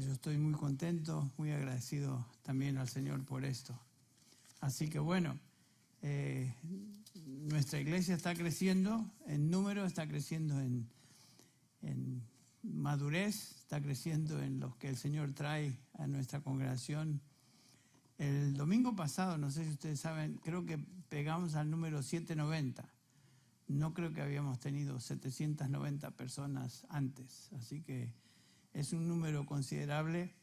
Yo estoy muy contento, muy agradecido también al Señor por esto. Así que bueno, nuestra iglesia está creciendo en número, está creciendo en madurez, está creciendo en los que el Señor trae a nuestra congregación. El domingo pasado, no sé si ustedes saben, creo que pegamos al número 790. No creo que habíamos tenido 790 personas antes, así que es un número considerable.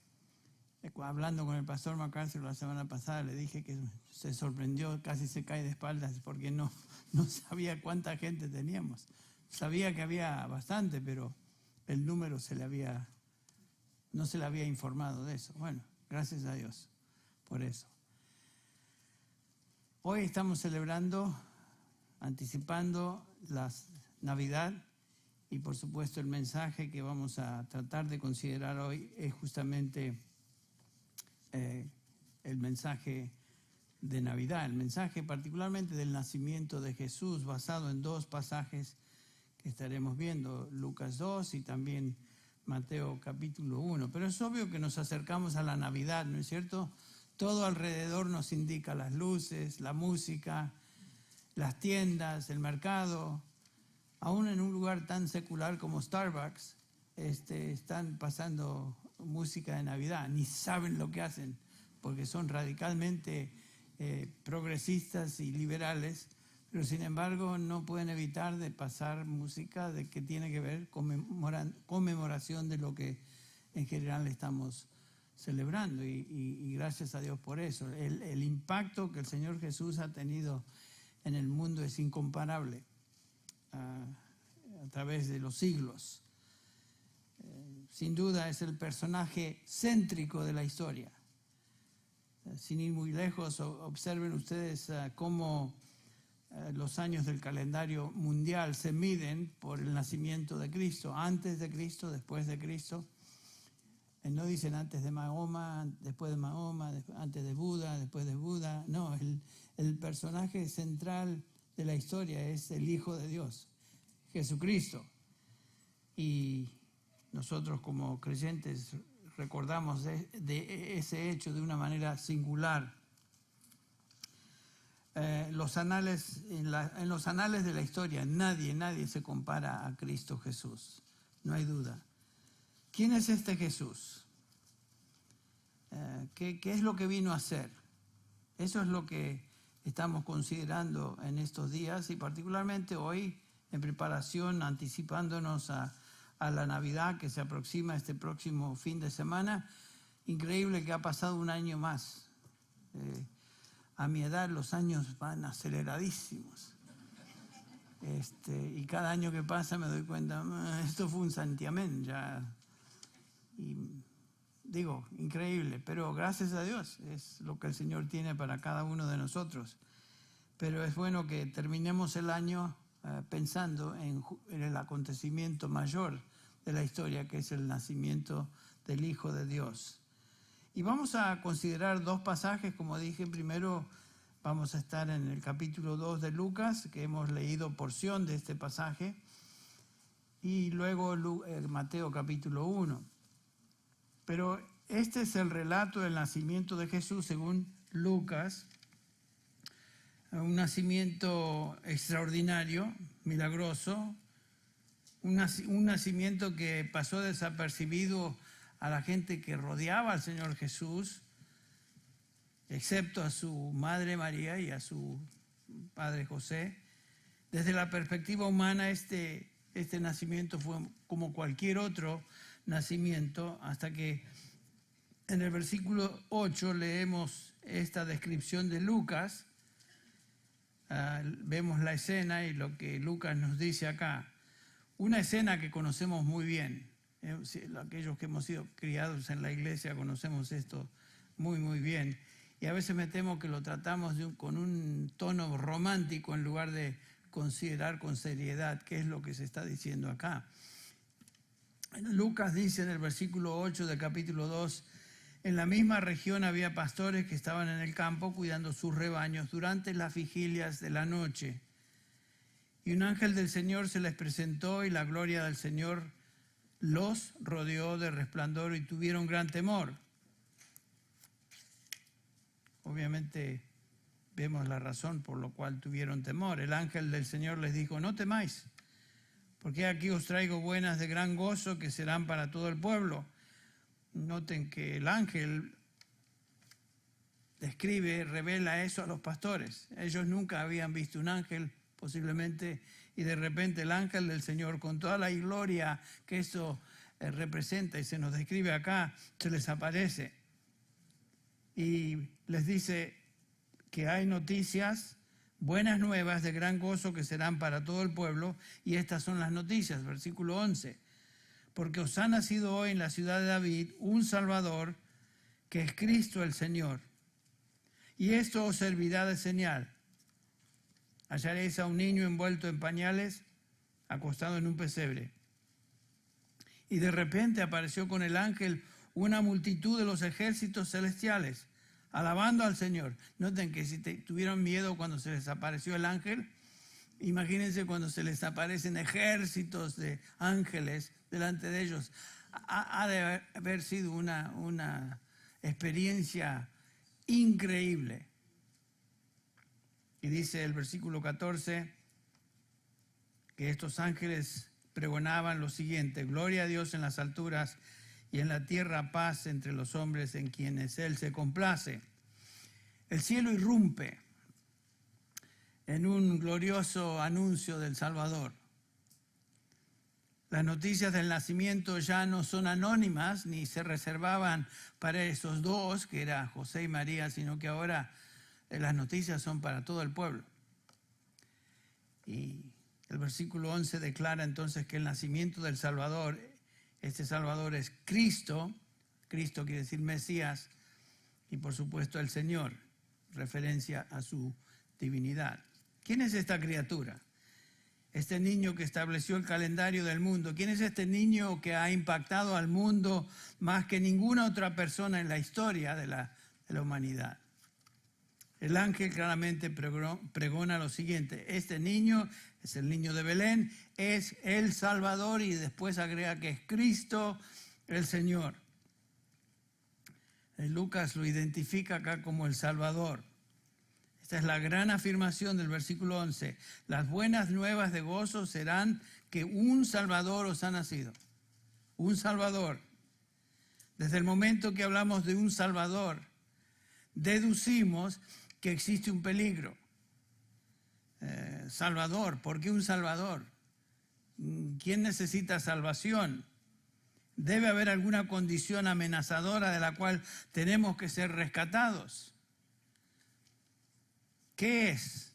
Hablando con el pastor MacArthur la semana pasada, le dije que se sorprendió, casi se cae de espaldas porque no sabía cuánta gente teníamos. Sabía que había bastante, pero el número no se le había informado de eso. Bueno, gracias a Dios por eso. Hoy estamos celebrando, anticipando la Navidad, y por supuesto el mensaje que vamos a tratar de considerar hoy es justamente el mensaje de Navidad, el mensaje particularmente del nacimiento de Jesús, basado en dos pasajes que estaremos viendo, Lucas 2 y también Mateo capítulo 1. Pero es obvio que nos acercamos a la Navidad, ¿no es cierto? Todo alrededor nos indica las luces, la música, las tiendas, el mercado. Aún en un lugar tan secular como Starbucks, están pasando música de Navidad. Ni saben lo que hacen, porque son radicalmente progresistas y liberales, pero sin embargo no pueden evitar de pasar música de que tiene que ver conmemoración de lo que en general estamos celebrando, y gracias a Dios por eso. El impacto que el Señor Jesús ha tenido en el mundo es incomparable a través de los siglos. Sin duda es el personaje céntrico de la historia. Sin ir muy lejos, observen ustedes cómo los años del calendario mundial se miden por el nacimiento de Cristo, antes de Cristo, después de Cristo. No dicen antes de Mahoma, después de Mahoma, antes de Buda, después de Buda. No, el personaje central de la historia es el Hijo de Dios, Jesucristo. Y nosotros como creyentes recordamos de ese hecho de una manera singular. En los anales de la historia nadie se compara a Cristo Jesús, no hay duda. ¿Quién es este Jesús? ¿Qué es lo que vino a hacer? Eso es lo que estamos considerando en estos días, y particularmente hoy en preparación, anticipándonos a la Navidad que se aproxima este próximo fin de semana. Increíble que ha pasado un año más. A mi edad los años van aceleradísimos. Y cada año que pasa me doy cuenta, esto fue un santiamén ya. Y digo, increíble, pero gracias a Dios es lo que el Señor tiene para cada uno de nosotros. Pero es bueno que terminemos el año pensando en el acontecimiento mayor de la historia, que es el nacimiento del Hijo de Dios. Y vamos a considerar dos pasajes, como dije. Primero vamos a estar en el capítulo 2 de Lucas, que hemos leído porción de este pasaje, y luego Mateo capítulo 1. Pero este es el relato del nacimiento de Jesús según Lucas, un nacimiento extraordinario, milagroso, un nacimiento que pasó desapercibido a la gente que rodeaba al Señor Jesús, excepto a su madre María y a su padre José. Desde la perspectiva humana, este nacimiento fue como cualquier otro nacimiento, hasta que en el versículo 8 leemos esta descripción de Lucas. Vemos la escena y lo que Lucas nos dice acá. Una escena que conocemos muy bien. Aquellos que hemos sido criados en la iglesia conocemos esto muy, muy bien. Y a veces me temo que lo tratamos con un tono romántico en lugar de considerar con seriedad qué es lo que se está diciendo acá. Lucas dice en el versículo 8 del capítulo 2, en la misma región había pastores que estaban en el campo cuidando sus rebaños durante las vigilias de la noche. Y un ángel del Señor se les presentó y la gloria del Señor los rodeó de resplandor y tuvieron gran temor. Obviamente vemos la razón por la cual tuvieron temor. El ángel del Señor les dijo, no temáis, porque aquí os traigo buenas de gran gozo que serán para todo el pueblo. Noten que el ángel describe, revela eso a los pastores. Ellos nunca habían visto un ángel, posiblemente, y de repente el ángel del Señor, con toda la gloria que eso representa y se nos describe acá, se les aparece y les dice que hay noticias, buenas nuevas de gran gozo que serán para todo el pueblo, y estas son las noticias, versículo 11. Porque os ha nacido hoy en la ciudad de David un Salvador, que es Cristo el Señor. Y esto os servirá de señal. Hallaréis a un niño envuelto en pañales, acostado en un pesebre. Y de repente apareció con el ángel una multitud de los ejércitos celestiales, alabando al Señor. Noten que si tuvieron miedo cuando se les apareció el ángel, imagínense cuando se les aparecen ejércitos de ángeles delante de ellos. Ha de haber sido una experiencia increíble. Y dice el versículo 14 que estos ángeles pregonaban lo siguiente: gloria a Dios en las alturas y en la tierra paz entre los hombres en quienes Él se complace. El cielo irrumpe en un glorioso anuncio del Salvador. Las noticias del nacimiento ya no son anónimas ni se reservaban para esos dos, que era José y María, sino que ahora las noticias son para todo el pueblo. Y el versículo 11 declara entonces que el nacimiento del Salvador, este Salvador es Cristo. Cristo quiere decir Mesías, y por supuesto el Señor, referencia a su divinidad. ¿Quién es esta criatura? Este niño que estableció el calendario del mundo. ¿Quién es este niño que ha impactado al mundo más que ninguna otra persona en la historia de la humanidad? El ángel claramente pregona lo siguiente: este niño es el niño de Belén, es el Salvador, y después agrega que es Cristo el Señor. Lucas lo identifica acá como el Salvador. Esta es la gran afirmación del versículo 11. Las buenas nuevas de gozo serán que un Salvador os ha nacido. Un Salvador. Desde el momento que hablamos de un Salvador, deducimos que existe un peligro. Salvador, ¿por qué un Salvador? ¿Quién necesita salvación? Debe haber alguna condición amenazadora de la cual tenemos que ser rescatados. ¿Qué es?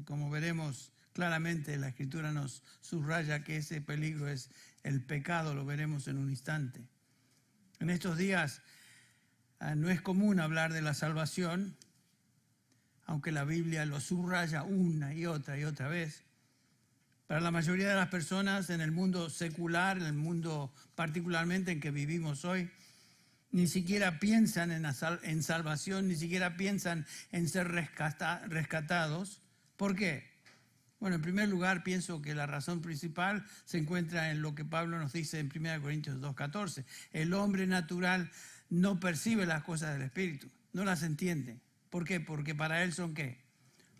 Como veremos claramente, la Escritura nos subraya que ese peligro es el pecado, lo veremos en un instante. En estos días no es común hablar de la salvación, aunque la Biblia lo subraya una y otra vez. Para la mayoría de las personas en el mundo secular, en el mundo particularmente en que vivimos hoy, ni siquiera piensan en salvación, ni siquiera piensan en ser rescatados. ¿Por qué? Bueno, en primer lugar, pienso que la razón principal se encuentra en lo que Pablo nos dice en 1 Corintios 2:14. El hombre natural no percibe las cosas del Espíritu, no las entiende. ¿Por qué? Porque para él son ¿qué?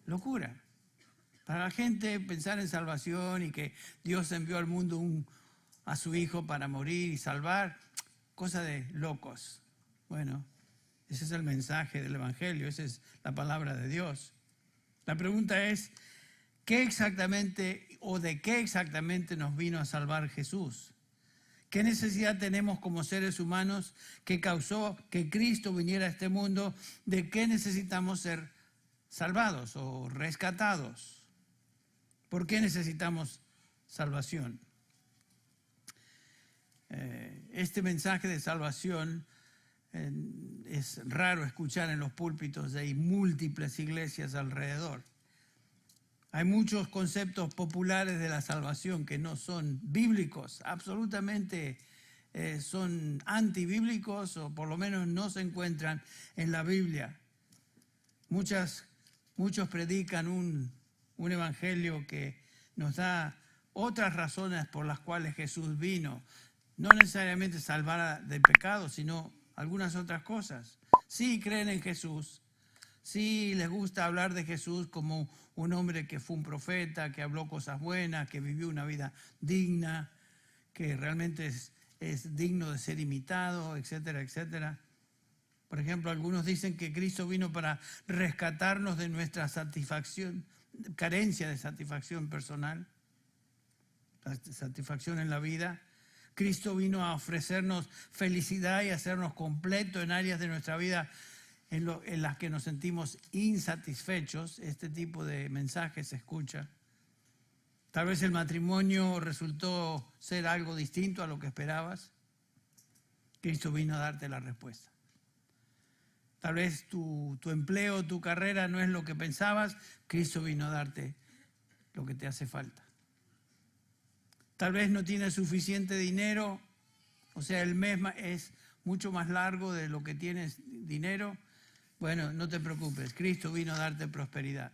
Locura. Para la gente pensar en salvación y que Dios envió al mundo a su Hijo para morir y salvar, cosa de locos. Bueno, ese es el mensaje del Evangelio, esa es la palabra de Dios. La pregunta es, ¿qué exactamente o de qué exactamente nos vino a salvar Jesús? ¿Qué necesidad tenemos como seres humanos que causó que Cristo viniera a este mundo? ¿De qué necesitamos ser salvados o rescatados? ¿Por qué necesitamos salvación? Este mensaje de salvación es raro escuchar en los púlpitos de múltiples iglesias alrededor. Hay muchos conceptos populares de la salvación que no son bíblicos, absolutamente son antibíblicos, o por lo menos no se encuentran en la Biblia. Muchos predican un evangelio que nos da otras razones por las cuales Jesús vino. No necesariamente salvar del pecado, sino algunas otras cosas. Sí creen en Jesús, sí les gusta hablar de Jesús como un hombre que fue un profeta, que habló cosas buenas, que vivió una vida digna, que realmente es digno de ser imitado, etcétera, etcétera. Por ejemplo, algunos dicen que Cristo vino para rescatarnos de nuestra carencia de satisfacción personal, satisfacción en la vida. Cristo vino a ofrecernos felicidad y hacernos completos en áreas de nuestra vida en las que nos sentimos insatisfechos. Este tipo de mensaje se escucha. Tal vez el matrimonio resultó ser algo distinto a lo que esperabas. Cristo vino a darte la respuesta. Tal vez tu empleo, tu carrera no es lo que pensabas. Cristo vino a darte lo que te hace falta. Tal vez no tienes suficiente dinero, o sea, el mes es mucho más largo de lo que tienes dinero. Bueno, no te preocupes, Cristo vino a darte prosperidad.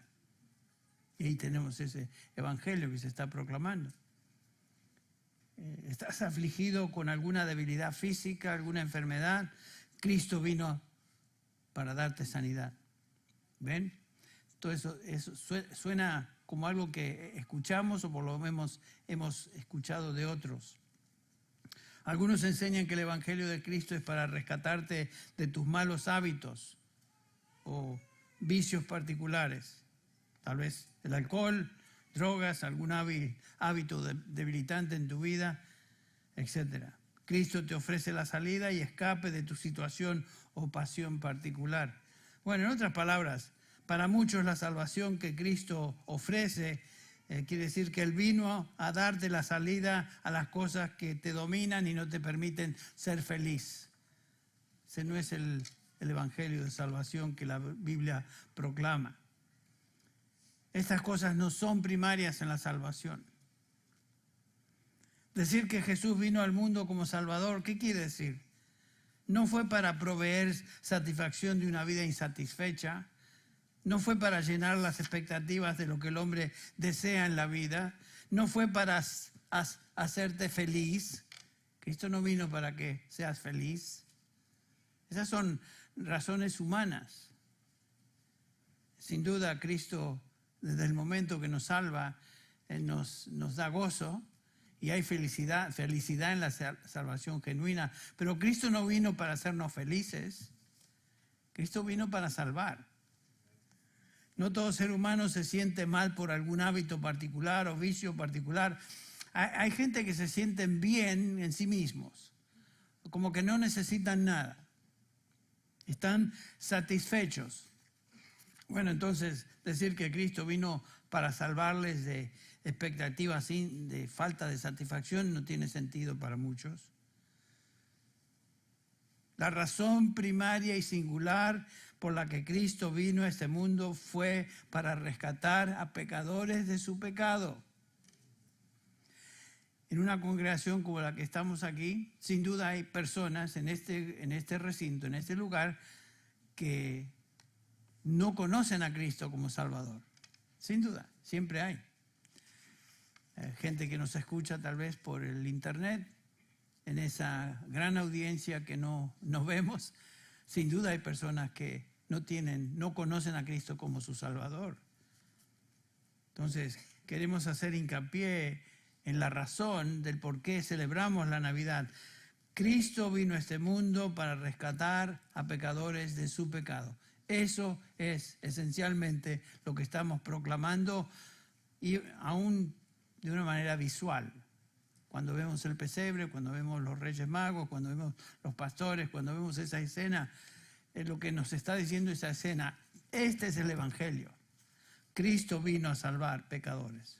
Y ahí tenemos ese evangelio que se está proclamando. ¿Estás afligido con alguna debilidad física, alguna enfermedad? Cristo vino para darte sanidad. ¿Ven? Todo eso suena como algo que escuchamos o por lo menos hemos escuchado de otros. Algunos enseñan que el evangelio de Cristo es para rescatarte de tus malos hábitos o vicios particulares. Tal vez el alcohol, drogas, algún hábito debilitante en tu vida, etc. Cristo te ofrece la salida y escape de tu situación o pasión particular. Bueno, en otras palabras, para muchos la salvación que Cristo ofrece quiere decir que Él vino a darte la salida a las cosas que te dominan y no te permiten ser feliz. Ese no es el evangelio de salvación que la Biblia proclama. Estas cosas no son primarias en la salvación. Decir que Jesús vino al mundo como Salvador, ¿qué quiere decir? No fue para proveer satisfacción de una vida insatisfecha, no fue para llenar las expectativas de lo que el hombre desea en la vida, no fue para hacerte feliz. Cristo no vino para que seas feliz. Esas son razones humanas. Sin duda, Cristo, desde el momento que nos salva, nos da gozo y hay felicidad en la salvación genuina. Pero Cristo no vino para hacernos felices. Cristo vino para salvar. No todo ser humano se siente mal por algún hábito particular o vicio particular. Hay gente que se sienten bien en sí mismos, como que no necesitan nada. Están satisfechos. Bueno, entonces decir que Cristo vino para salvarles de expectativas de falta de satisfacción no tiene sentido para muchos. La razón primaria y singular por la que Cristo vino a este mundo fue para rescatar a pecadores de su pecado. En una congregación como la que estamos aquí, sin duda hay personas en este recinto, en este lugar, que no conocen a Cristo como Salvador. Sin duda, siempre hay. Gente que nos escucha tal vez por el internet, en esa gran audiencia que no vemos. Sin duda hay personas que no conocen a Cristo como su Salvador. Entonces, queremos hacer hincapié en la razón del por qué celebramos la Navidad. Cristo vino a este mundo para rescatar a pecadores de su pecado. Eso es esencialmente lo que estamos proclamando, y aún de una manera visual. Cuando vemos el pesebre, cuando vemos los Reyes Magos, cuando vemos los pastores, cuando vemos esa escena, es lo que nos está diciendo esa escena. Este es el evangelio. Cristo vino a salvar pecadores.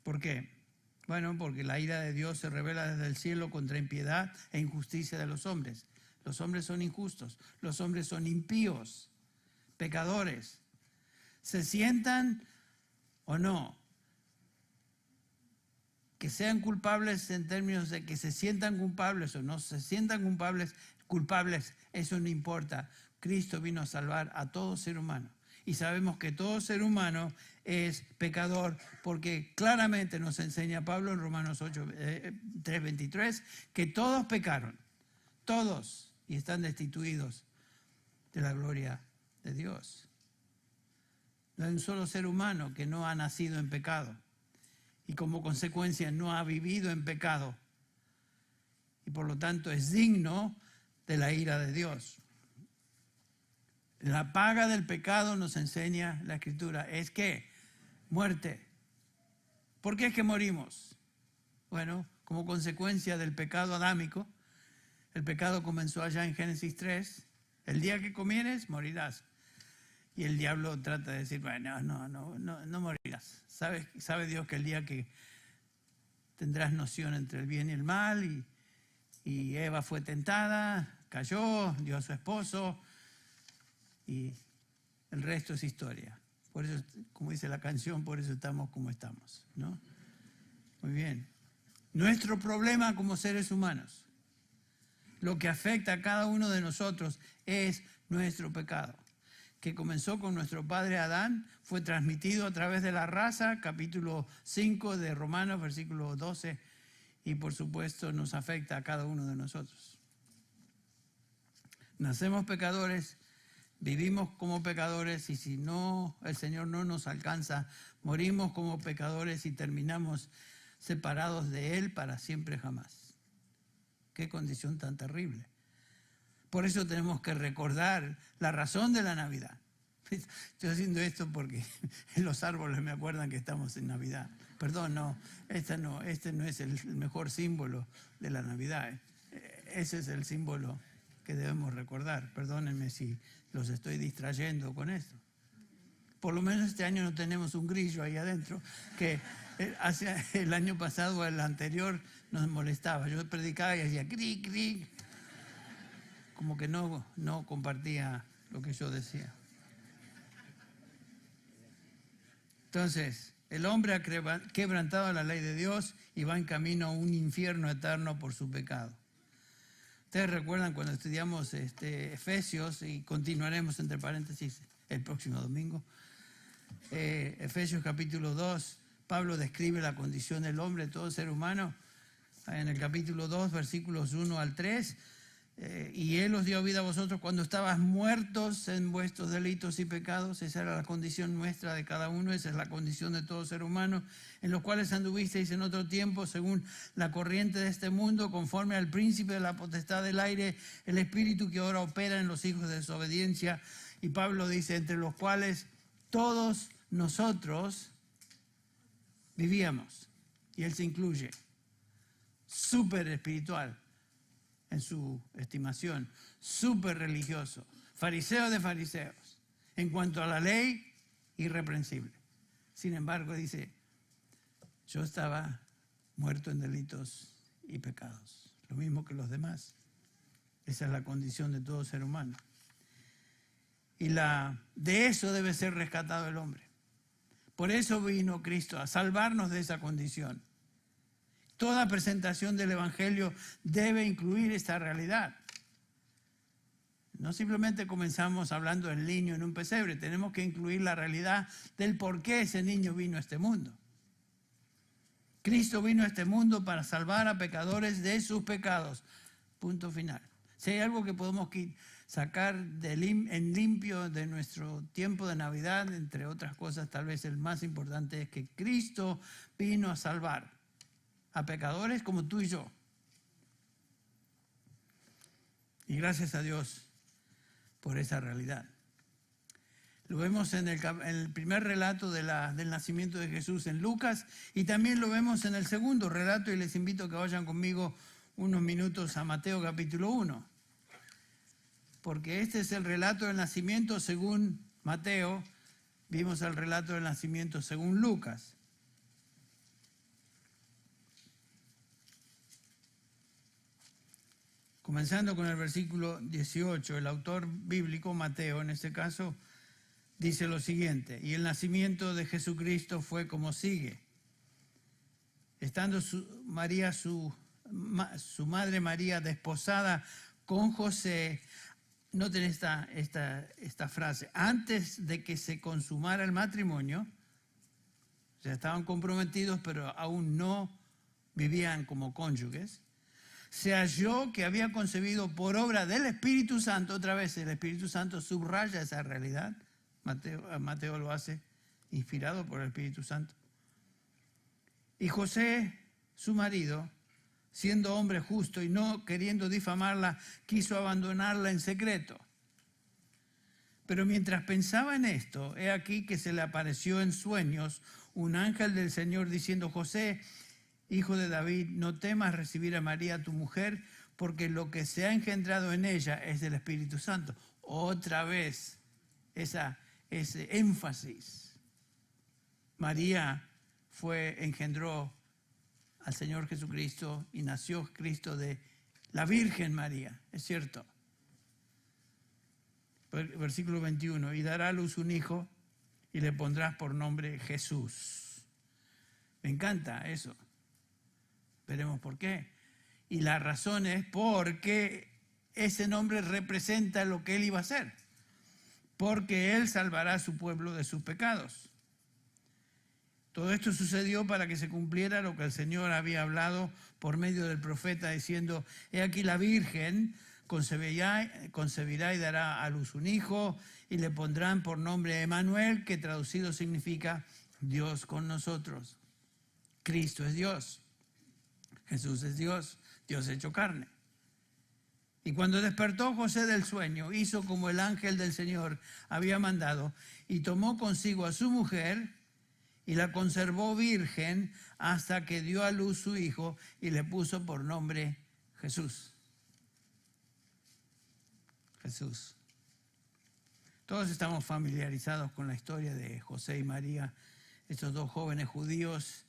¿Por qué? Bueno, porque la ira de Dios se revela desde el cielo contra impiedad e injusticia de los hombres. Los hombres son injustos, los hombres son impíos, pecadores. ¿Se sientan o no? Que sean culpables en términos de que se sientan culpables o no se sientan culpables, eso no importa. Cristo vino a salvar a todo ser humano. y sabemos que todo ser humano es pecador, porque claramente nos enseña Pablo en Romanos 3:23, que todos pecaron, todos, y están destituidos de la gloria de Dios. No hay un solo ser humano que no ha nacido en pecado y como consecuencia no ha vivido en pecado y por lo tanto es digno de la ira de Dios. La paga del pecado, nos enseña la Escritura, es que muerte. ¿Por qué es que morimos? Bueno, como consecuencia del pecado adámico. El pecado comenzó allá en Génesis 3. El día que comieres, morirás. Y el diablo trata de decir, bueno, no morirás. Sabe Dios que el día que tendrás noción entre el bien y el mal, y Eva fue tentada, cayó, dio a su esposo, y el resto es historia. Por eso, como dice la canción, por eso estamos como estamos, ¿no? Muy bien. Nuestro problema como seres humanos, lo que afecta a cada uno de nosotros es nuestro pecado, que comenzó con nuestro padre Adán, fue transmitido a través de la raza, capítulo 5 de Romanos, versículo 12, y por supuesto nos afecta a cada uno de nosotros. Nacemos pecadores, vivimos como pecadores, y si no, el Señor no nos alcanza, morimos como pecadores y terminamos separados de Él para siempre jamás. Qué condición tan terrible. Por eso tenemos que recordar la razón de la Navidad. Estoy haciendo esto porque en los árboles me acuerdan que estamos en Navidad. Perdón, este no es el mejor símbolo de la Navidad. Ese es el símbolo que debemos recordar. Perdónenme si los estoy distrayendo con esto. Por lo menos este año no tenemos un grillo ahí adentro, que hace el año pasado o el anterior nos molestaba. Yo predicaba y hacía cric, cric. Como que no compartía lo que yo decía. Entonces, el hombre ha quebrantado la ley de Dios y va en camino a un infierno eterno por su pecado. Ustedes recuerdan cuando estudiamos Efesios, y continuaremos entre paréntesis el próximo domingo, Efesios capítulo 2, Pablo describe la condición del hombre, todo ser humano, en el capítulo 2, versículos 1 al 3, y Él os dio vida a vosotros cuando estabas muertos en vuestros delitos y pecados. Esa era la condición nuestra de cada uno, esa es la condición de todo ser humano, en los cuales anduvisteis en otro tiempo según la corriente de este mundo, conforme al príncipe de la potestad del aire, el espíritu que ahora opera en los hijos de desobediencia. Y Pablo dice, entre los cuales todos nosotros vivíamos, y Él se incluye, súper espiritual en su estimación, súper religioso, fariseo de fariseos, en cuanto a la ley, irreprensible. Sin embargo, dice, yo estaba muerto en delitos y pecados, lo mismo que los demás. Esa es la condición de todo ser humano. Y de eso debe ser rescatado el hombre. Por eso vino Cristo, a salvarnos de esa condición. Toda presentación del Evangelio debe incluir esta realidad. No simplemente comenzamos hablando del niño en un pesebre, tenemos que incluir la realidad del por qué ese niño vino a este mundo. Cristo vino a este mundo para salvar a pecadores de sus pecados. Punto final. Si hay algo que podemos sacar en limpio de nuestro tiempo de Navidad, entre otras cosas, tal vez el más importante es que Cristo vino a salvar a pecadores como tú y yo. Y gracias a Dios por esa realidad. Lo vemos en el primer relato del nacimiento de Jesús en Lucas, y también lo vemos en el segundo relato, y les invito a que vayan conmigo unos minutos a Mateo capítulo 1. Porque este es el relato del nacimiento según Mateo, vimos el relato del nacimiento según Lucas. Comenzando con el versículo 18, el autor bíblico, Mateo, en este caso, dice lo siguiente: y el nacimiento de Jesucristo fue como sigue. Estando su madre María desposada con José, noten esta frase, antes de que se consumara el matrimonio, o sea, estaban comprometidos, pero aún no vivían como cónyuges, se halló que había concebido por obra del Espíritu Santo, otra vez el Espíritu Santo subraya esa realidad, Mateo lo hace inspirado por el Espíritu Santo. Y José, su marido, siendo hombre justo y no queriendo difamarla, quiso abandonarla en secreto. Pero mientras pensaba en esto, he aquí que se le apareció en sueños un ángel del Señor diciendo: José, hijo de David, no temas recibir a María tu mujer, porque lo que se ha engendrado en ella es del Espíritu Santo. Otra vez, ese énfasis. María engendró al Señor Jesucristo y nació Cristo de la Virgen María, es cierto. Versículo 21, y dará a luz un hijo y le pondrás por nombre Jesús. Me encanta eso. Veremos por qué. Y la razón es porque ese nombre representa lo que él iba a hacer. Porque él salvará a su pueblo de sus pecados. Todo esto sucedió para que se cumpliera lo que el Señor había hablado por medio del profeta, diciendo: he aquí la Virgen concebirá y dará a luz un hijo, y le pondrán por nombre Emmanuel, que traducido significa Dios con nosotros. Cristo es Dios. Jesús es Dios, Dios hecho carne. Y cuando despertó José del sueño, hizo como el ángel del Señor había mandado, y tomó consigo a su mujer, y la conservó virgen hasta que dio a luz su hijo, y le puso por nombre Jesús. Jesús. Todos estamos familiarizados con la historia de José y María, estos dos jóvenes judíos.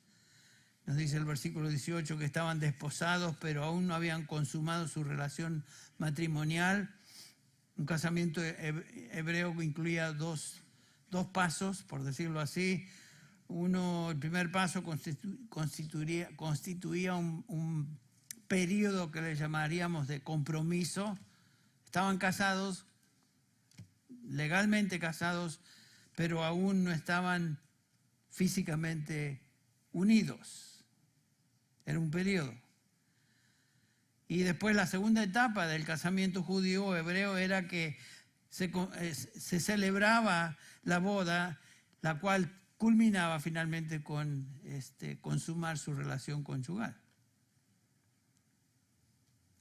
Nos dice el versículo 18 que estaban desposados, pero aún no habían consumado su relación matrimonial. Un casamiento hebreo que incluía dos pasos, por decirlo así. El primer paso constituía un periodo que le llamaríamos de compromiso. Estaban casados, legalmente casados, pero aún no estaban físicamente unidos. Era un periodo. Y después la segunda etapa del casamiento judío o hebreo era que se celebraba la boda, la cual culminaba finalmente con consumar su relación conyugal.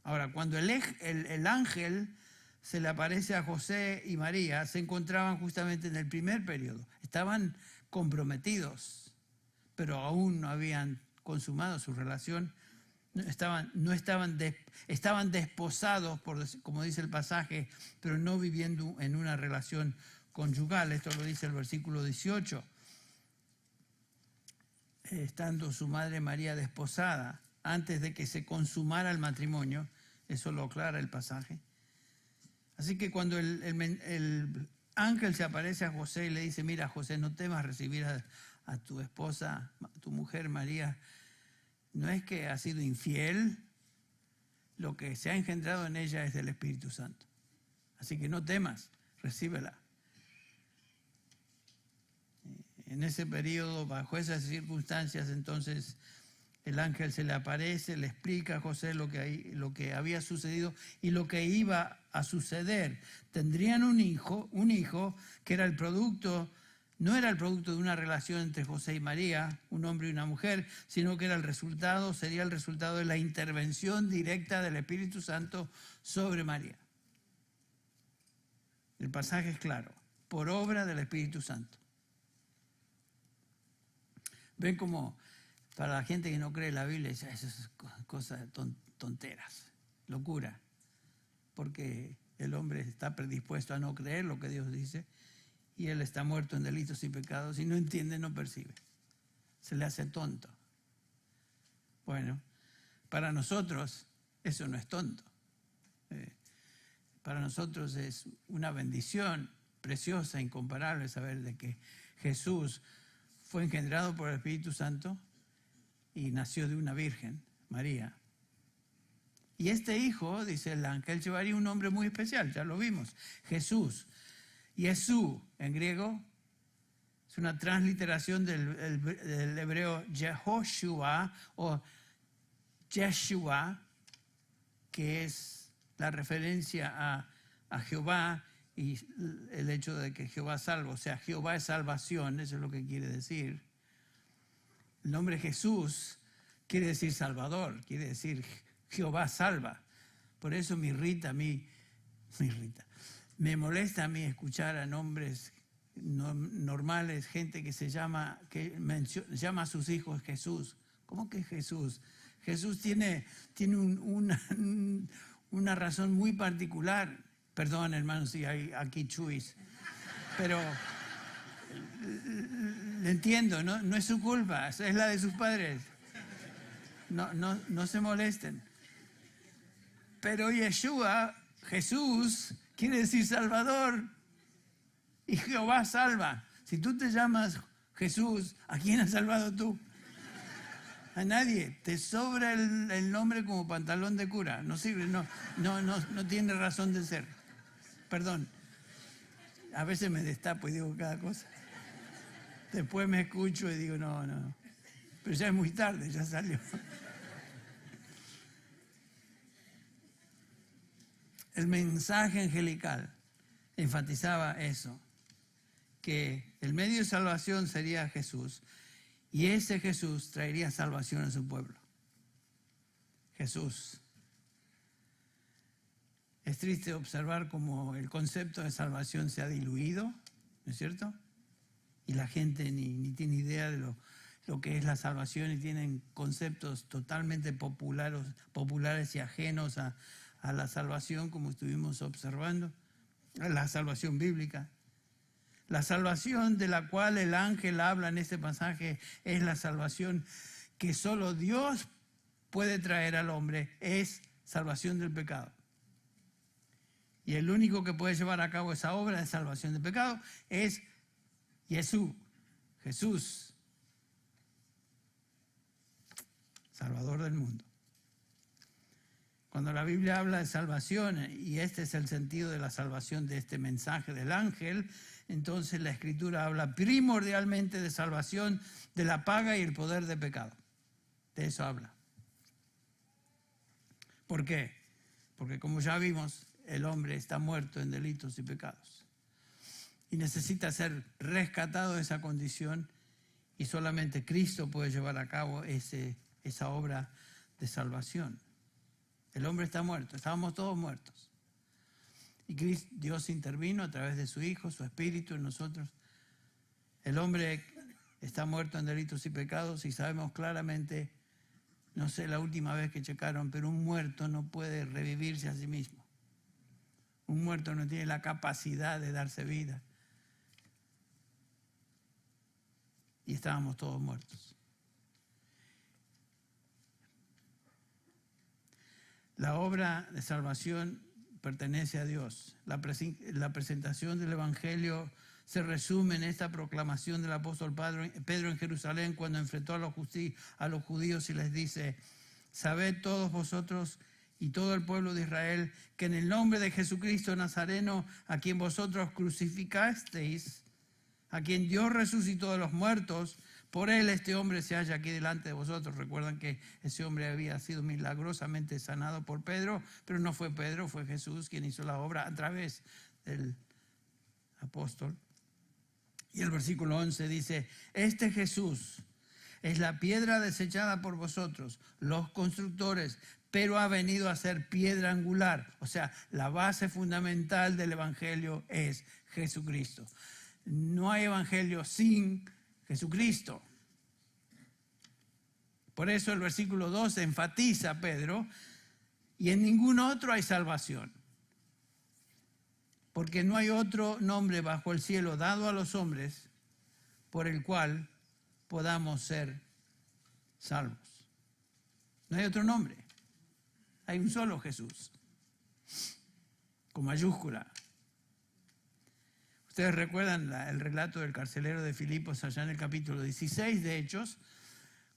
Ahora, cuando el ángel se le aparece a José y María, se encontraban justamente en el primer periodo. Estaban comprometidos, pero aún no habían consumado su relación. Estaban desposados, como dice el pasaje, pero no viviendo en una relación conyugal. Esto lo dice el versículo 18. Estando su madre María desposada, antes de que se consumara el matrimonio, eso lo aclara el pasaje. Así que cuando el ángel se aparece a José y le dice: mira, José, no temas recibir a tu esposa, a tu mujer María, no es que ha sido infiel, lo que se ha engendrado en ella es del Espíritu Santo. Así que no temas, recíbela. En ese periodo, bajo esas circunstancias, entonces el ángel se le aparece, le explica a José lo que había sucedido y lo que iba a suceder. Tendrían un hijo que era no era el producto de una relación entre José y María, un hombre y una mujer, sino que sería el resultado de la intervención directa del Espíritu Santo sobre María. El pasaje es claro: por obra del Espíritu Santo. Ven como para la gente que no cree en la Biblia, esas cosas tonteras, locura, porque el hombre está predispuesto a no creer lo que Dios dice, y él está muerto en delitos y pecados, y no entiende, no percibe. Se le hace tonto. Bueno, para nosotros eso no es tonto. Para nosotros es una bendición preciosa, incomparable, saber de que Jesús fue engendrado por el Espíritu Santo y nació de una virgen, María. Y este hijo, dice el ángel, llevaría un nombre muy especial, ya lo vimos, Jesús. Yesú, en griego, es una transliteración del hebreo Yehoshua o Yeshua, que es la referencia a Jehová y el hecho de que Jehová salva. O sea, Jehová es salvación, eso es lo que quiere decir. El nombre Jesús quiere decir Salvador, quiere decir Jehová salva. Por eso me molesta a mí escuchar a nombres normales, gente que llama a sus hijos Jesús. ¿Cómo que Jesús? Jesús tiene una razón muy particular. Perdón, hermanos, si hay aquí chuis, pero le entiendo, no es su culpa, es la de sus padres. No se molesten. Pero Yeshua, Jesús, quiere decir Salvador. Y Jehová salva. Si tú te llamas Jesús, ¿a quién has salvado tú? A nadie. Te sobra el nombre como pantalón de cura. No sirve, no tiene razón de ser. Perdón. A veces me destapo y digo cada cosa. Después me escucho y digo, no. Pero ya es muy tarde, ya salió. El mensaje angelical enfatizaba eso, que el medio de salvación sería Jesús, y ese Jesús traería salvación a su pueblo. Jesús. Es triste observar cómo el concepto de salvación se ha diluido, ¿no es cierto? Y la gente ni tiene idea de lo que es la salvación y tienen conceptos totalmente populares y ajenos a la salvación, como estuvimos observando, a la salvación bíblica. La salvación de la cual el ángel habla en este pasaje es la salvación que solo Dios puede traer al hombre, es salvación del pecado. Y el único que puede llevar a cabo esa obra de salvación del pecado es Jesús, Salvador del mundo. Cuando la Biblia habla de salvación, y este es el sentido de la salvación de este mensaje del ángel, entonces la Escritura habla primordialmente de salvación de la paga y el poder de pecado. De eso habla. ¿Por qué? Porque como ya vimos, el hombre está muerto en delitos y pecados. Y necesita ser rescatado de esa condición, y solamente Cristo puede llevar a cabo esa obra de salvación. El hombre está muerto, estábamos todos muertos. Y Dios intervino a través de su Hijo, su Espíritu en nosotros. El hombre está muerto en delitos y pecados, y sabemos claramente, no sé la última vez que checaron, pero un muerto no puede revivirse a sí mismo. Un muerto no tiene la capacidad de darse vida. Y estábamos todos muertos. La obra de salvación pertenece a Dios. La presentación del Evangelio se resume en esta proclamación del apóstol Pedro en Jerusalén cuando enfrentó a los judíos y les dice: sabed todos vosotros y todo el pueblo de Israel que en el nombre de Jesucristo Nazareno, a quien vosotros crucificasteis, a quien Dios resucitó de los muertos, por él este hombre se halla aquí delante de vosotros. Recuerdan que ese hombre había sido milagrosamente sanado por Pedro, pero no fue Pedro, fue Jesús quien hizo la obra a través del apóstol. Y el versículo 11 dice: este Jesús es la piedra desechada por vosotros, los constructores, pero ha venido a ser piedra angular. O sea, la base fundamental del Evangelio es Jesucristo. No hay Evangelio sin Jesucristo. Por eso el versículo 12 enfatiza a Pedro: y en ningún otro hay salvación, porque no hay otro nombre bajo el cielo dado a los hombres por el cual podamos ser salvos. No hay otro nombre, hay un solo Jesús, con mayúscula. Ustedes recuerdan el relato del carcelero de Filipos allá en el capítulo 16 de Hechos,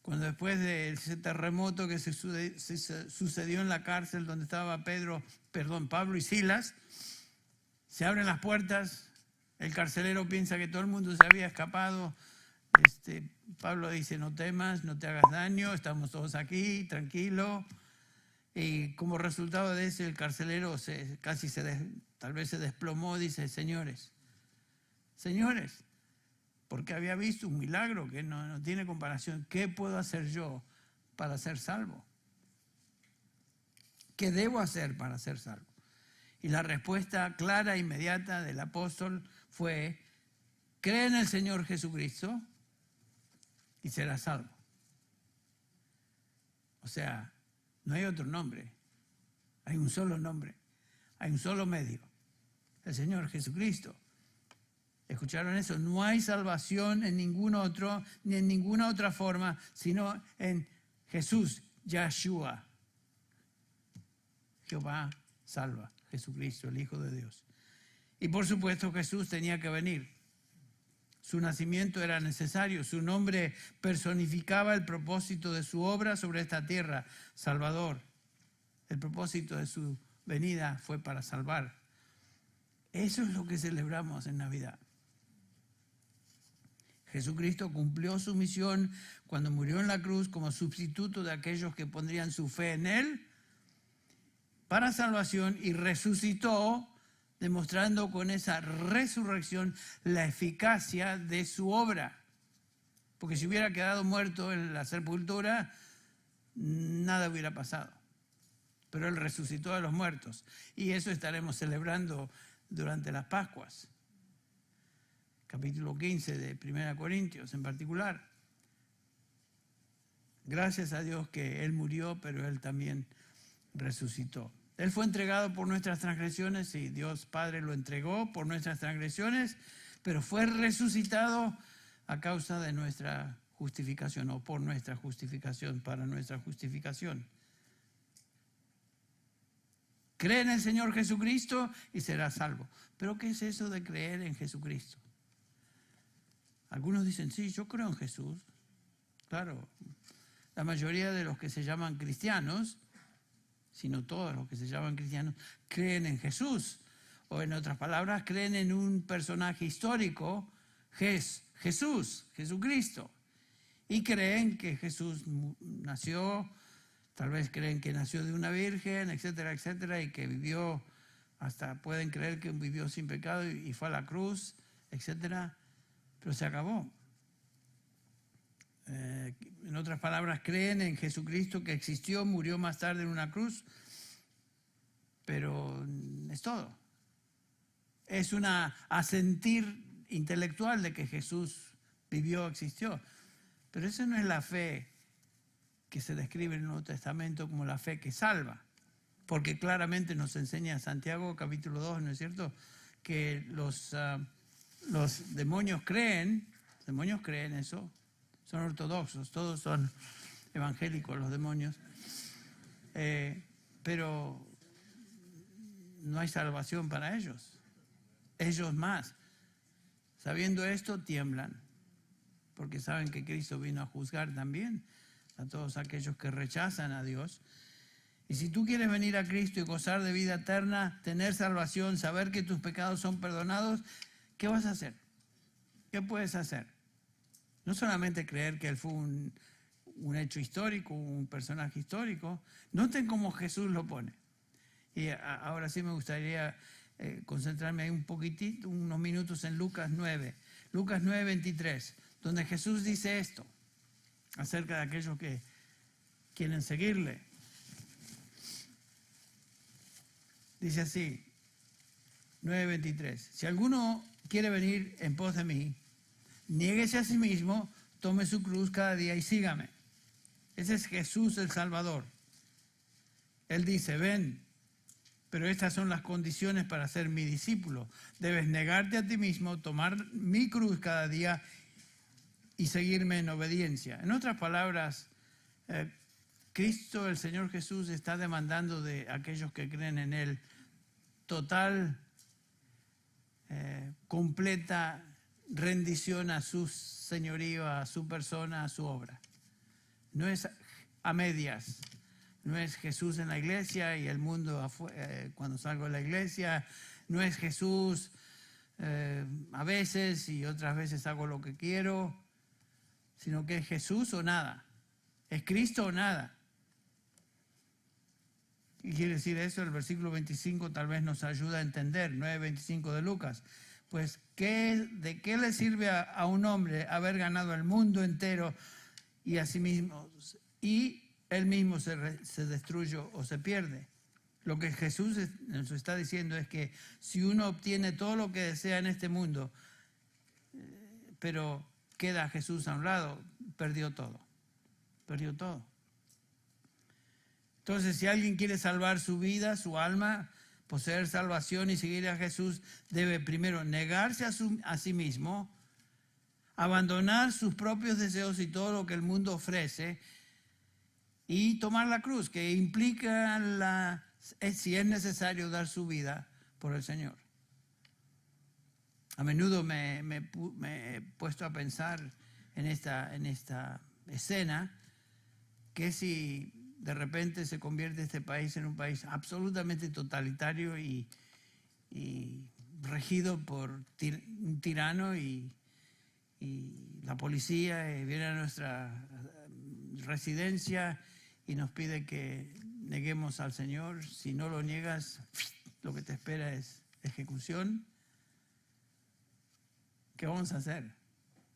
Cuando después de ese terremoto que se sucedió en la cárcel donde estaba Pablo y Silas, se abren las puertas, el carcelero piensa que todo el mundo se había escapado. Pablo dice, no temas, no te hagas daño, estamos todos aquí, tranquilo. Y como resultado de eso, el carcelero tal vez se desplomó, dice, señores, porque había visto un milagro que no tiene comparación. ¿Qué puedo hacer yo para ser salvo? ¿Qué debo hacer para ser salvo? Y la respuesta clara e inmediata del apóstol fue, cree en el Señor Jesucristo y serás salvo. O sea, no hay otro nombre, hay un solo nombre, hay un solo medio, el Señor Jesucristo. ¿Escucharon eso? No hay salvación en ningún otro, ni en ninguna otra forma, sino en Jesús, Yahshua. Jehová salva, Jesucristo, el Hijo de Dios. Y por supuesto Jesús tenía que venir. Su nacimiento era necesario, su nombre personificaba el propósito de su obra sobre esta tierra, Salvador. El propósito de su venida fue para salvar. Eso es lo que celebramos en Navidad. Jesucristo cumplió su misión cuando murió en la cruz como sustituto de aquellos que pondrían su fe en Él para salvación y resucitó, demostrando con esa resurrección la eficacia de su obra. Porque si hubiera quedado muerto en la sepultura, nada hubiera pasado. Pero Él resucitó a los muertos. Y eso estaremos celebrando durante las Pascuas. Capítulo 15 de 1 Corintios en particular. Gracias a Dios que Él murió, pero Él también resucitó. Él fue entregado por nuestras transgresiones y Dios Padre lo entregó por nuestras transgresiones, pero fue resucitado a causa de nuestra justificación o por nuestra justificación, para nuestra justificación. Cree en el Señor Jesucristo y serás salvo. ¿Pero qué es eso de creer en Jesucristo? Algunos dicen, sí, yo creo en Jesús. Claro, la mayoría de los que se llaman cristianos, sino todos los que se llaman cristianos, creen en Jesús. O en otras palabras, creen en un personaje histórico, Jesús, Jesucristo. Y creen que Jesús nació, tal vez creen que nació de una virgen, etcétera, etcétera, y que vivió, hasta pueden creer que vivió sin pecado y fue a la cruz, etcétera. Pero se acabó. En otras palabras, creen en Jesucristo que existió, murió más tarde en una cruz, pero es todo. Es una asentir intelectual de que Jesús vivió, existió. Pero eso no es la fe que se describe en el Nuevo Testamento como la fe que salva. Porque claramente nos enseña Santiago capítulo 2, ¿no es cierto?, que los demonios creen eso, son ortodoxos, todos son evangélicos los demonios, pero no hay salvación para ellos. Ellos más, sabiendo esto, tiemblan, porque saben que Cristo vino a juzgar también a todos aquellos que rechazan a Dios. Y si tú quieres venir a Cristo y gozar de vida eterna, tener salvación, saber que tus pecados son perdonados, ¿qué vas a hacer? ¿Qué puedes hacer? No solamente creer que Él fue un hecho histórico, un personaje histórico. Noten cómo Jesús lo pone. Y ahora sí me gustaría concentrarme ahí un poquitito, unos minutos en Lucas 9. Lucas 9, 23, donde Jesús dice esto acerca de aquellos que quieren seguirle. Dice así, 9:23. Si alguno quiere venir en pos de mí, niéguese a sí mismo, tome su cruz cada día y sígame. Ese es Jesús el Salvador. Él dice, ven, pero estas son las condiciones para ser mi discípulo. Debes negarte a ti mismo, tomar mi cruz cada día y seguirme en obediencia. En otras palabras, Cristo, el Señor Jesús, está demandando de aquellos que creen en Él total, completa rendición a su señorío, a su persona, a su obra. no es a medias. No es Jesús en la iglesia y el mundo cuando salgo de la iglesia. No es Jesús a veces y otras veces hago lo que quiero, sino que es Jesús o nada. Es Cristo o nada. ¿Qué quiere decir eso? El versículo 25 tal vez nos ayuda a entender, 9:25 de Lucas. Pues, ¿de qué le sirve a un hombre haber ganado el mundo entero y a sí mismo, y él mismo se destruye o se pierde? Lo que Jesús nos está diciendo es que si uno obtiene todo lo que desea en este mundo, pero queda Jesús a un lado, perdió todo. Perdió todo. Entonces, si alguien quiere salvar su vida, su alma, poseer salvación y seguir a Jesús, debe primero negarse a sí mismo, abandonar sus propios deseos y todo lo que el mundo ofrece y tomar la cruz, que implica si es necesario dar su vida por el Señor. A menudo me he puesto a pensar en esta escena, que si de repente se convierte este país en un país absolutamente totalitario y regido por un tirano y la policía viene a nuestra residencia y nos pide que neguemos al Señor. Si no lo niegas, lo que te espera es ejecución. ¿Qué vamos a hacer?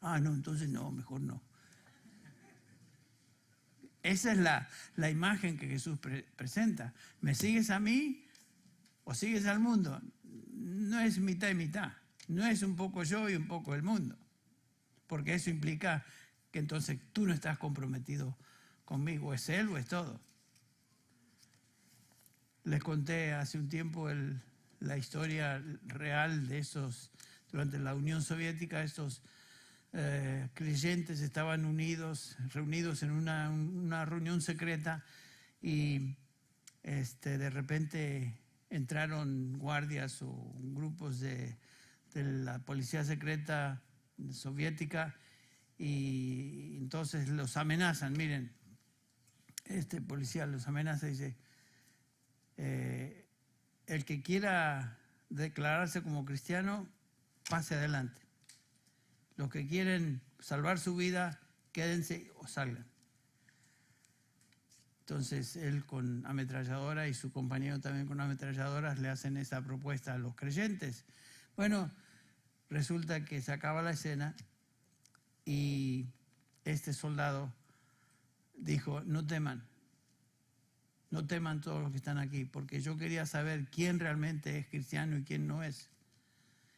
No, entonces no, mejor no. Esa es la imagen que Jesús presenta. ¿Me sigues a mí o sigues al mundo? No es mitad y mitad. No es un poco yo y un poco el mundo. Porque eso implica que entonces tú no estás comprometido conmigo. ¿Es él o es todo? Les conté hace un tiempo la historia real de esos, durante la Unión Soviética, estos creyentes estaban reunidos en una reunión secreta y de repente entraron guardias o grupos de la policía secreta soviética y entonces los amenazan. Miren, este policía los amenaza y dice, el que quiera declararse como cristiano, pase adelante. Los que quieren salvar su vida, quédense o salgan. Entonces él con ametralladora y su compañero también con ametralladoras le hacen esa propuesta a los creyentes. Bueno, resulta que se acaba la escena y este soldado dijo, no teman todos los que están aquí, porque yo quería saber quién realmente es cristiano y quién no es.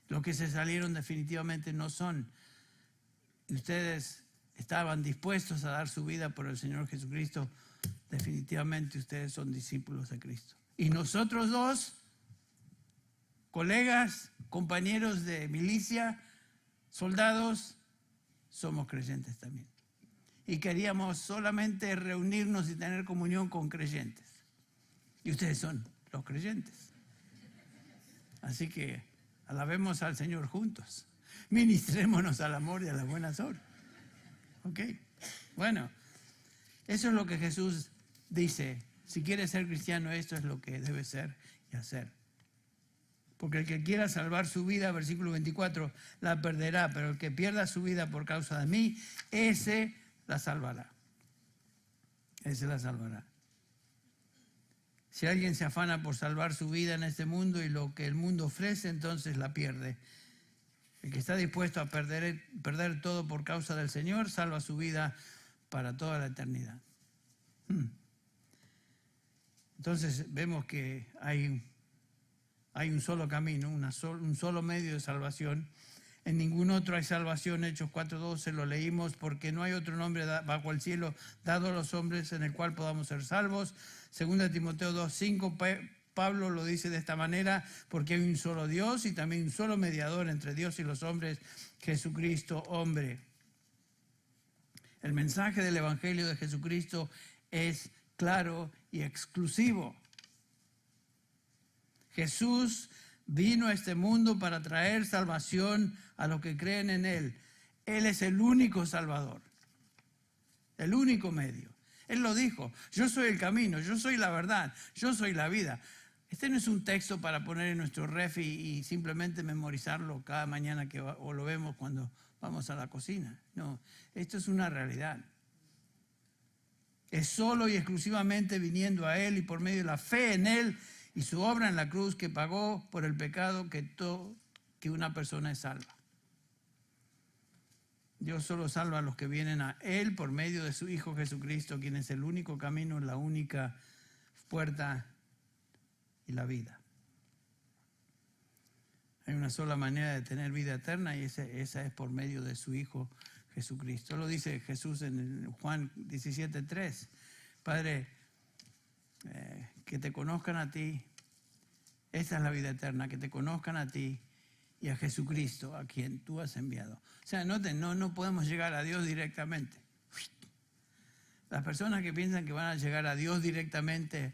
Los que se salieron definitivamente no son. Y ustedes estaban dispuestos a dar su vida por el Señor Jesucristo, definitivamente ustedes son discípulos de Cristo. Y nosotros dos, colegas, compañeros de milicia, soldados, somos creyentes también. Y queríamos solamente reunirnos y tener comunión con creyentes. Y ustedes son los creyentes. Así que alabemos al Señor juntos. Ministrémonos al amor y a las buenas obras. ¿Ok? Bueno, eso es lo que Jesús dice. Si quieres ser cristiano, esto es lo que debe ser y hacer. Porque el que quiera salvar su vida, versículo 24, la perderá. Pero el que pierda su vida por causa de mí, ese la salvará. Ese la salvará. Si alguien se afana por salvar su vida en este mundo y lo que el mundo ofrece, entonces la pierde. El que está dispuesto a perder todo por causa del Señor, salva su vida para toda la eternidad. Entonces vemos que hay un solo camino, un solo medio de salvación. En ningún otro hay salvación. Hechos 4:12 lo leímos, porque no hay otro nombre bajo el cielo dado a los hombres en el cual podamos ser salvos. 2 Timoteo 2:5, Pablo lo dice de esta manera, porque hay un solo Dios y también un solo mediador entre Dios y los hombres, Jesucristo, hombre. El mensaje del Evangelio de Jesucristo es claro y exclusivo. Jesús vino a este mundo para traer salvación a los que creen en Él. Él es el único Salvador. el único medio. Él lo dijo, yo soy el camino, yo soy la verdad, yo soy la vida. Este no es un texto para poner en nuestro refi y simplemente memorizarlo cada mañana o lo vemos cuando vamos a la cocina. No, esto es una realidad. Es solo y exclusivamente viniendo a Él y por medio de la fe en Él y su obra en la cruz que pagó por el pecado que una persona es salva. Dios solo salva a los que vienen a Él por medio de su Hijo Jesucristo, quien es el único camino, la única puerta y la vida. Hay una sola manera de tener vida eterna y esa es por medio de su Hijo Jesucristo. Lo dice Jesús en Juan 17:3. Padre, que te conozcan a ti, esa es la vida eterna, que te conozcan a ti y a Jesucristo, a quien tú has enviado. O sea, no podemos llegar a Dios directamente. Las personas que piensan que van a llegar a Dios directamente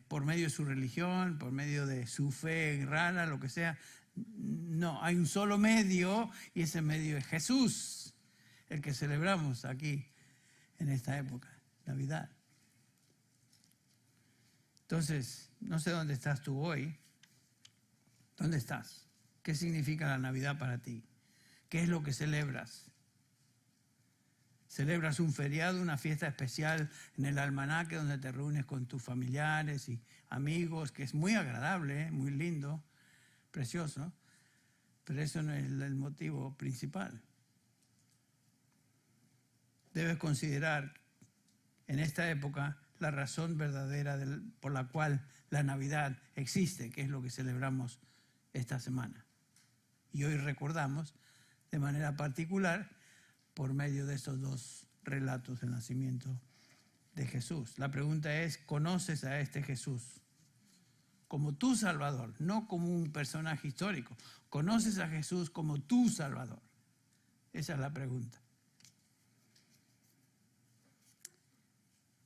por medio de su religión, por medio de su fe rara, lo que sea, no, hay un solo medio y ese medio es Jesús, el que celebramos aquí en esta época, Navidad. Entonces, no sé dónde estás tú hoy. ¿Dónde estás? ¿Qué significa la Navidad para ti? ¿Qué es lo que celebras? ¿Celebras un feriado, una fiesta especial en el almanaque donde te reúnes con tus familiares y amigos, que es muy agradable, muy lindo, precioso, pero eso no es el motivo principal? Debes considerar en esta época la razón verdadera por la cual la Navidad existe, que es lo que celebramos esta semana. Y hoy recordamos de manera particular por medio de estos dos relatos del nacimiento de Jesús. La pregunta es, ¿conoces a este Jesús como tu Salvador? No como un personaje histórico. ¿Conoces a Jesús como tu Salvador? Esa es la pregunta.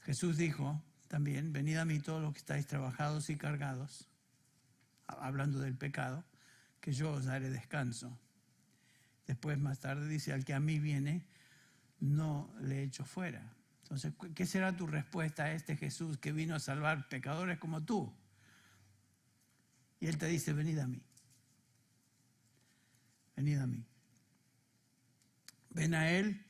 Jesús dijo también, venid a mí todos los que estáis trabajados y cargados, hablando del pecado, que yo os daré descanso. Después, más tarde, dice, al que a mí viene, no le echo fuera. Entonces, ¿qué será tu respuesta a este Jesús que vino a salvar pecadores como tú? Y Él te dice, venid a mí. Venid a mí. Ven a Él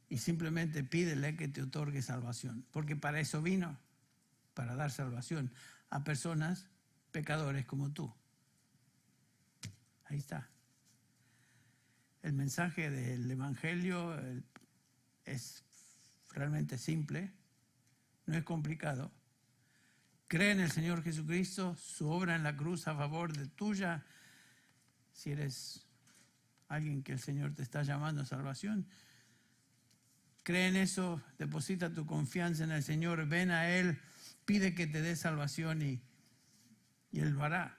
y simplemente pídele que te otorgue salvación. Porque para eso vino, para dar salvación a personas pecadores como tú. Ahí está. El mensaje del Evangelio es realmente simple, no es complicado. Cree en el Señor Jesucristo, su obra en la cruz a favor de tuya. Si eres alguien que el Señor te está llamando a salvación, cree en eso, deposita tu confianza en el Señor, ven a Él, pide que te dé salvación y Él lo hará.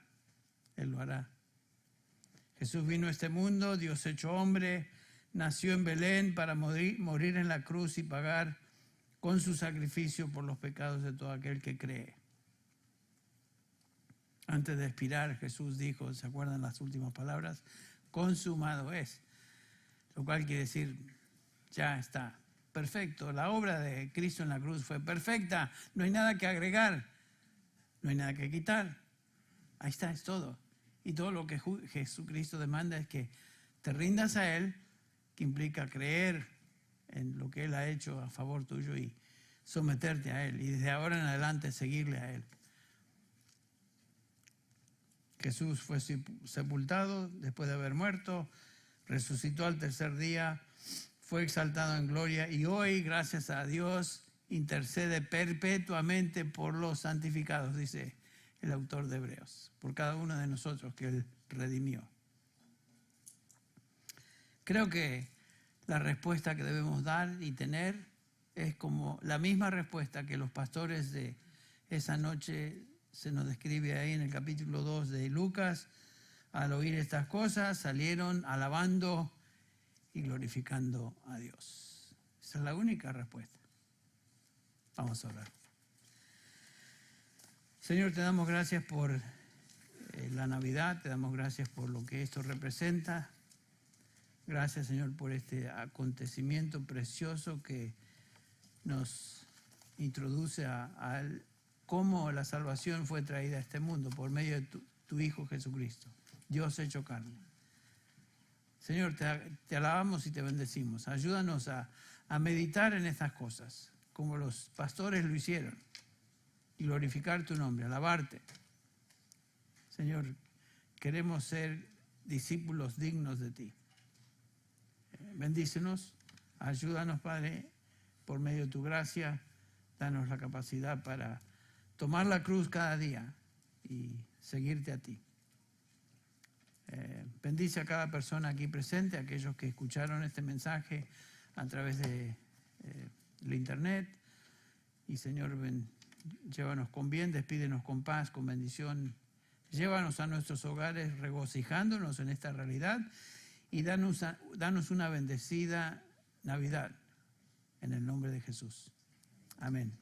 Él lo hará. Jesús vino a este mundo, Dios hecho hombre, nació en Belén para morir en la cruz y pagar con su sacrificio por los pecados de todo aquel que cree. Antes de expirar, Jesús dijo, ¿se acuerdan las últimas palabras? Consumado es. Lo cual quiere decir, ya está, perfecto. La obra de Cristo en la cruz fue perfecta. No hay nada que agregar, no hay nada que quitar. Ahí está, es todo. Y todo lo que Jesucristo demanda es que te rindas a Él, que implica creer en lo que Él ha hecho a favor tuyo y someterte a Él. Y desde ahora en adelante seguirle a Él. Jesús fue sepultado después de haber muerto, resucitó al tercer día, fue exaltado en gloria y hoy, gracias a Dios, intercede perpetuamente por los santificados, dice el autor de Hebreos, por cada uno de nosotros que Él redimió. Creo que la respuesta que debemos dar y tener es como la misma respuesta que los pastores de esa noche se nos describe ahí en el capítulo 2 de Lucas. Al oír estas cosas salieron alabando y glorificando a Dios. Esa es la única respuesta. Vamos a orar. Señor, te damos gracias por la Navidad, te damos gracias por lo que esto representa. Gracias, Señor, por este acontecimiento precioso que nos introduce a cómo la salvación fue traída a este mundo por medio de tu Hijo Jesucristo, Dios hecho carne. Señor, te alabamos y te bendecimos. Ayúdanos a meditar en estas cosas, como los pastores lo hicieron, y glorificar tu nombre, alabarte. Señor, queremos ser discípulos dignos de ti. Bendícenos, ayúdanos, Padre, por medio de tu gracia, danos la capacidad para tomar la cruz cada día y seguirte a ti. Bendice a cada persona aquí presente, a aquellos que escucharon este mensaje a través de la internet. Y Señor, llévanos con bien, despídenos con paz, con bendición. Llévanos a nuestros hogares regocijándonos en esta realidad y danos una bendecida Navidad en el nombre de Jesús. Amén.